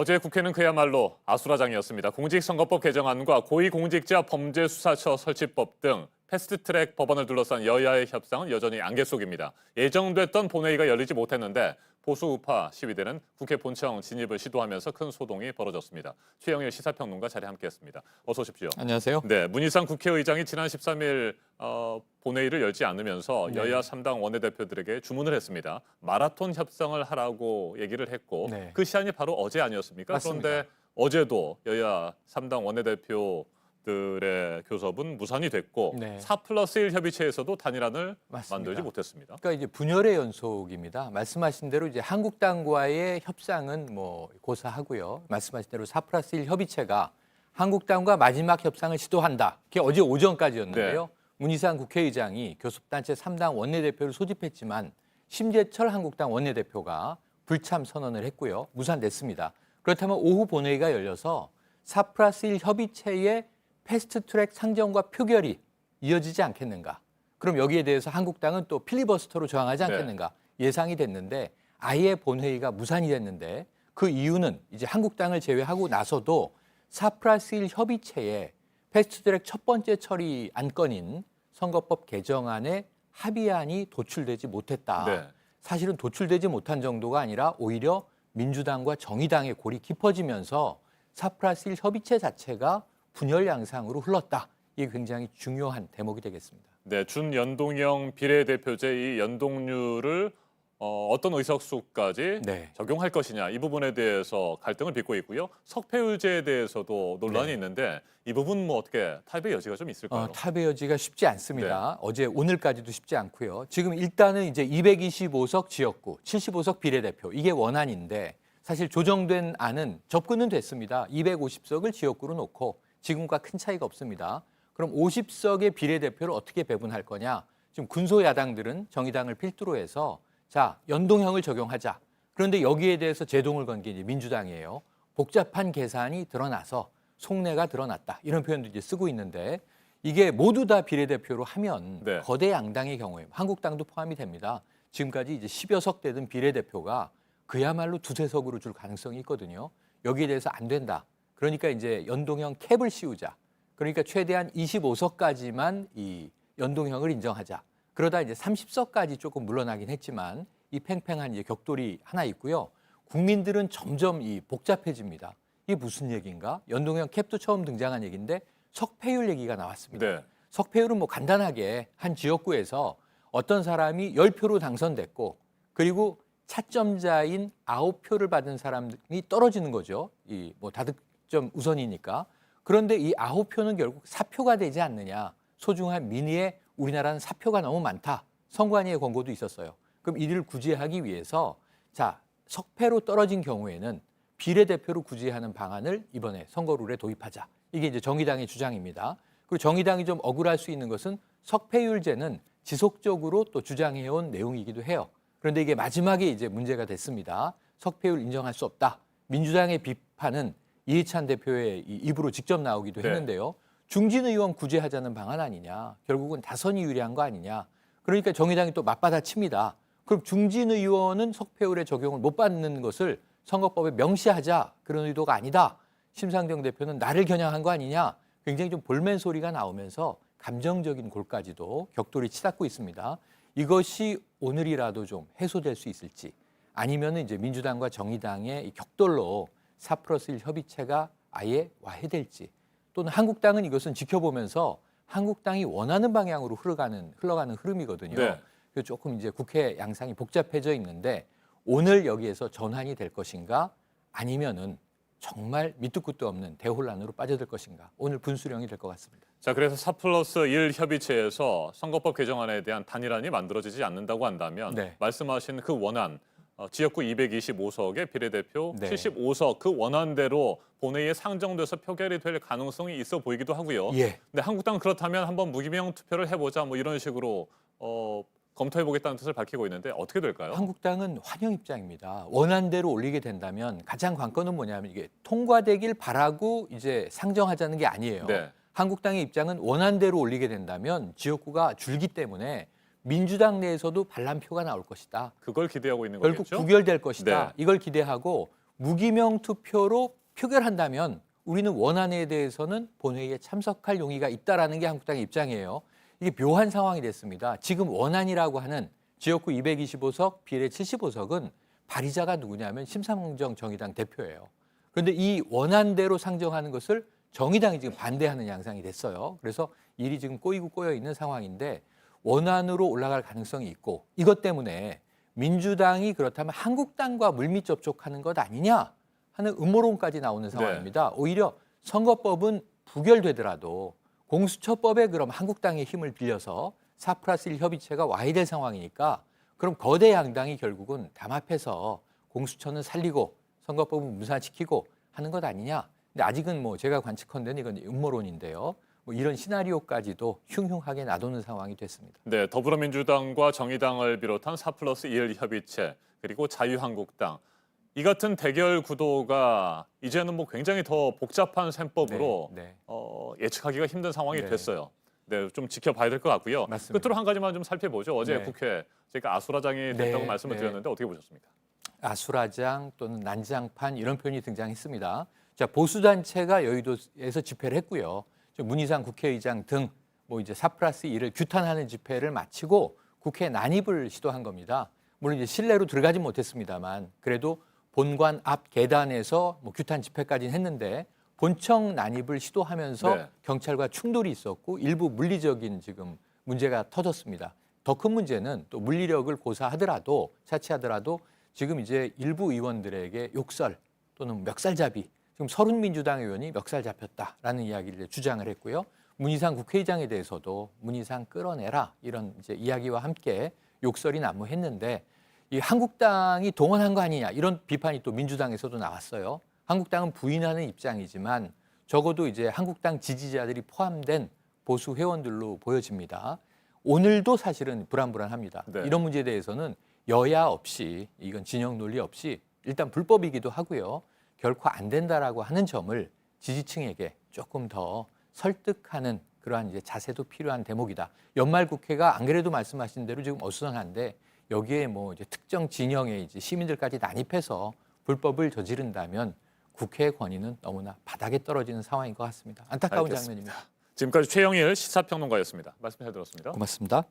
어제 국회는 그야말로 아수라장이었습니다. 공직선거법 개정안과 고위공직자 범죄수사처 설치법 등 패스트트랙 법안을 둘러싼 여야의 협상은 여전히 안개 속입니다. 예정됐던 본회의가 열리지 못했는데 보수 우파 시위대는 국회 본청 진입을 시도하면서 큰 소동이 벌어졌습니다. 최영일 시사평론가 자리에 함께했습니다. 어서 오십시오. 안녕하세요. 네, 문희상 국회의장이 지난 13일 본회의를 열지 않으면서 여야 3당 원내대표들에게 주문을 했습니다. 마라톤 협상을 하라고 얘기를 했고 그 시한이 바로 어제 아니었습니까? 맞습니다. 그런데 어제도 여야 3당 원내대표들의 교섭은 무산이 됐고 4+1 협의체에서도 단일안을 만들지 못했습니다. 그러니까 이제 분열의 연속입니다. 말씀하신 대로 이제 한국당과의 협상은 뭐 고사하고요. 말씀하신 대로 4+1 협의체가 한국당과 마지막 협상을 시도한다. 그게 어제 오전까지였는데요. 문희상 국회의장이 교섭단체 3당 원내대표를 소집했지만 심재철 한국당 원내대표가 불참 선언을 했고요. 무산됐습니다. 그렇다면 오후 본회의가 열려서 4+1 협의체의 패스트트랙 상정과 표결이 이어지지 않겠는가. 그럼 여기에 대해서 한국당은 또 필리버스터로 저항하지 않겠는가 예상이 됐는데 아예 본회의가 무산이 됐는데 그 이유는 이제 한국당을 제외하고 나서도 4+1 협의체의 패스트트랙 첫 번째 처리 안건인 선거법 개정안의 합의안이 도출되지 못했다. 사실은 도출되지 못한 정도가 아니라 오히려 민주당과 정의당의 골이 깊어지면서 4+1 협의체 자체가 분열 양상으로 흘렀다. 이게 굉장히 중요한 대목이 되겠습니다. 네, 준연동형 비례대표제 이 연동률을 어떤 의석수까지 적용할 것이냐 이 부분에 대해서 갈등을 빚고 있고요. 석패율제에 대해서도 논란이 있는데 이 부분 뭐 어떻게 타협의 여지가 좀 있을까요? 타협의 여지가 쉽지 않습니다. 어제 오늘까지도 쉽지 않고요. 지금 일단은 이제 225석 지역구, 75석 비례대표 이게 원안인데 사실 조정된 안은 접근은 됐습니다. 250석을 지역구로 놓고 지금과 큰 차이가 없습니다. 그럼 50석의 비례대표를 어떻게 배분할 거냐? 지금 군소야당들은 정의당을 필두로 해서 자, 연동형을 적용하자. 그런데 여기에 대해서 제동을 건 게 이제 민주당이에요. 복잡한 계산이 드러나서 속내가 드러났다. 이런 표현도 이제 쓰고 있는데 이게 모두 다 비례대표로 하면 거대 양당의 경우에 한국당도 포함이 됩니다. 지금까지 이제 10여 석 되던 비례대표가 그야말로 두세 석으로 줄 가능성이 있거든요. 여기에 대해서 안 된다. 그러니까 이제 연동형 캡을 씌우자. 그러니까 최대한 25석까지만 이 연동형을 인정하자. 그러다 이제 30석까지 조금 물러나긴 했지만 이 팽팽한 이제 격돌이 하나 있고요. 국민들은 점점 이 복잡해집니다. 이게 무슨 얘기인가? 연동형 캡도 처음 등장한 얘기인데 석패율 얘기가 나왔습니다. 석패율은 뭐 간단하게 한 지역구에서 어떤 사람이 10표로 당선됐고 그리고 차점자인 9표를 받은 사람이 떨어지는 거죠. 이 뭐 다득점 우선이니까. 그런데 이 9표는 결국 사표가 되지 않느냐. 소중한 민의에 우리나라는 사표가 너무 많다. 선관위의 권고도 있었어요. 그럼 이를 구제하기 위해서 자, 석패로 떨어진 경우에는 비례대표로 구제하는 방안을 이번에 선거룰에 도입하자. 이게 이제 정의당의 주장입니다. 그리고 정의당이 좀 억울할 수 있는 것은 석패율제는 지속적으로 또 주장해온 내용이기도 해요. 그런데 이게 마지막에 이제 문제가 됐습니다. 석패율 인정할 수 없다. 민주당의 비판은 이해찬 대표의 입으로 직접 나오기도 했는데요. 중진 의원 구제하자는 방안 아니냐. 결국은 다선이 유리한 거 아니냐. 그러니까 정의당이 또 맞받아칩니다. 그럼 중진 의원은 석패율의 적용을 못 받는 것을 선거법에 명시하자. 그런 의도가 아니다. 심상정 대표는 나를 겨냥한 거 아니냐. 굉장히 좀 볼멘 소리가 나오면서 감정적인 골까지도 격돌이 치닫고 있습니다. 이것이 오늘이라도 좀 해소될 수 있을지 아니면 이제 민주당과 정의당의 이 격돌로 4+1 협의체가 아예 와해될지 또는 한국당은 이것은 지켜보면서 한국당이 원하는 방향으로 흘러가는 흐름이거든요. 그래서 조금 이제 국회 양상이 복잡해져 있는데 오늘 여기에서 전환이 될 것인가 아니면은 정말 밑도 끝도 없는 대혼란으로 빠져들 것인가 오늘 분수령이 될 것 같습니다. 자, 그래서 4+1 협의체에서 선거법 개정안에 대한 단일안이 만들어지지 않는다고 한다면 말씀하신 그 원안 지역구 225석의 비례대표 75석 그 원안대로 본회의에 상정돼서 표결이 될 가능성이 있어 보이기도 하고요. 근데 한국당은 그렇다면 한번 무기명 투표를 해보자 뭐 이런 식으로 검토해보겠다는 뜻을 밝히고 있는데 어떻게 될까요? 한국당은 환영 입장입니다. 원안대로 올리게 된다면 가장 관건은 뭐냐면 이게 통과되길 바라고 이제 상정하자는 게 아니에요. 한국당의 입장은 원안대로 올리게 된다면 지역구가 줄기 때문에 민주당 내에서도 반란표가 나올 것이다. 그걸 기대하고 있는 결국 거겠죠? 구결될 것이다. 이걸 기대하고 무기명 투표로 표결한다면 우리는 원안에 대해서는 본회의에 참석할 용의가 있다라는 게 한국당의 입장이에요. 이게 묘한 상황이 됐습니다. 지금 원안이라고 하는 지역구 225석, 비례 75석은 발의자가 누구냐면 심상정 정의당 대표예요. 그런데 이 원안대로 상정하는 것을 정의당이 지금 반대하는 양상이 됐어요. 그래서 일이 지금 꼬이고 꼬여 있는 상황인데 원안으로 올라갈 가능성이 있고 이것 때문에 민주당이 그렇다면 한국당과 물밑 접촉하는 것 아니냐 하는 음모론까지 나오는 상황입니다. 오히려 선거법은 부결되더라도 공수처법에 그럼 한국당의 힘을 빌려서 4+1 협의체가 와야 될 상황이니까 그럼 거대 양당이 결국은 담합해서 공수처는 살리고 선거법은 무산시키고 하는 것 아니냐. 근데 아직은 뭐 제가 관측컨대는 이건 음모론인데요. 뭐 이런 시나리오까지도 흉흉하게 나도는 상황이 됐습니다. 네, 더불어민주당과 정의당을 비롯한 4+1 협의체 그리고 자유한국당 이 같은 대결 구도가 이제는 뭐 굉장히 더 복잡한 셈법으로 예측하기가 힘든 상황이 됐어요. 네, 좀 지켜봐야 될 것 같고요. 맞습니다. 끝으로 한 가지만 좀 살펴보죠. 어제 국회 제가 아수라장이 됐다고 말씀을 네. 드렸는데 어떻게 보셨습니까? 아수라장 또는 난장판 이런 표현이 등장했습니다. 자, 보수단체가 여의도에서 집회를 했고요. 문희상 국회의장 등 뭐 이제 4+1을 규탄하는 집회를 마치고 국회 난입을 시도한 겁니다. 물론 이제 실내로 들어가지 못했습니다만 그래도 본관 앞 계단에서 뭐 규탄 집회까지는 했는데 본청 난입을 시도하면서 경찰과 충돌이 있었고 일부 물리적인 지금 문제가 터졌습니다. 더 큰 문제는 또 물리력을 고사하더라도 차치하더라도 지금 이제 일부 의원들에게 욕설 또는 멱살잡이 지금 서른 민주당 의원이 멱살 잡혔다라는 이야기를 주장을 했고요. 문희상 국회의장에 대해서도 문희상 끌어내라 이런 이제 이야기와 함께 욕설이 난무했는데 이 한국당이 동원한 거 아니냐 이런 비판이 또 민주당에서도 나왔어요. 한국당은 부인하는 입장이지만 적어도 이제 한국당 지지자들이 포함된 보수 회원들로 보여집니다. 오늘도 사실은 불안합니다. 이런 문제에 대해서는 여야 없이 이건 진영 논리 없이 일단 불법이기도 하고요. 결코 안 된다라고 하는 점을 지지층에게 조금 더 설득하는 그러한 이제 자세도 필요한 대목이다. 연말 국회가 안 그래도 말씀하신 대로 지금 어수선한데 여기에 뭐 이제 특정 진영의 이제 시민들까지 난입해서 불법을 저지른다면 국회의 권위는 너무나 바닥에 떨어지는 상황인 것 같습니다. 안타까운 장면입니다. 지금까지 최영일 시사평론가였습니다. 말씀 잘 들었습니다. 고맙습니다.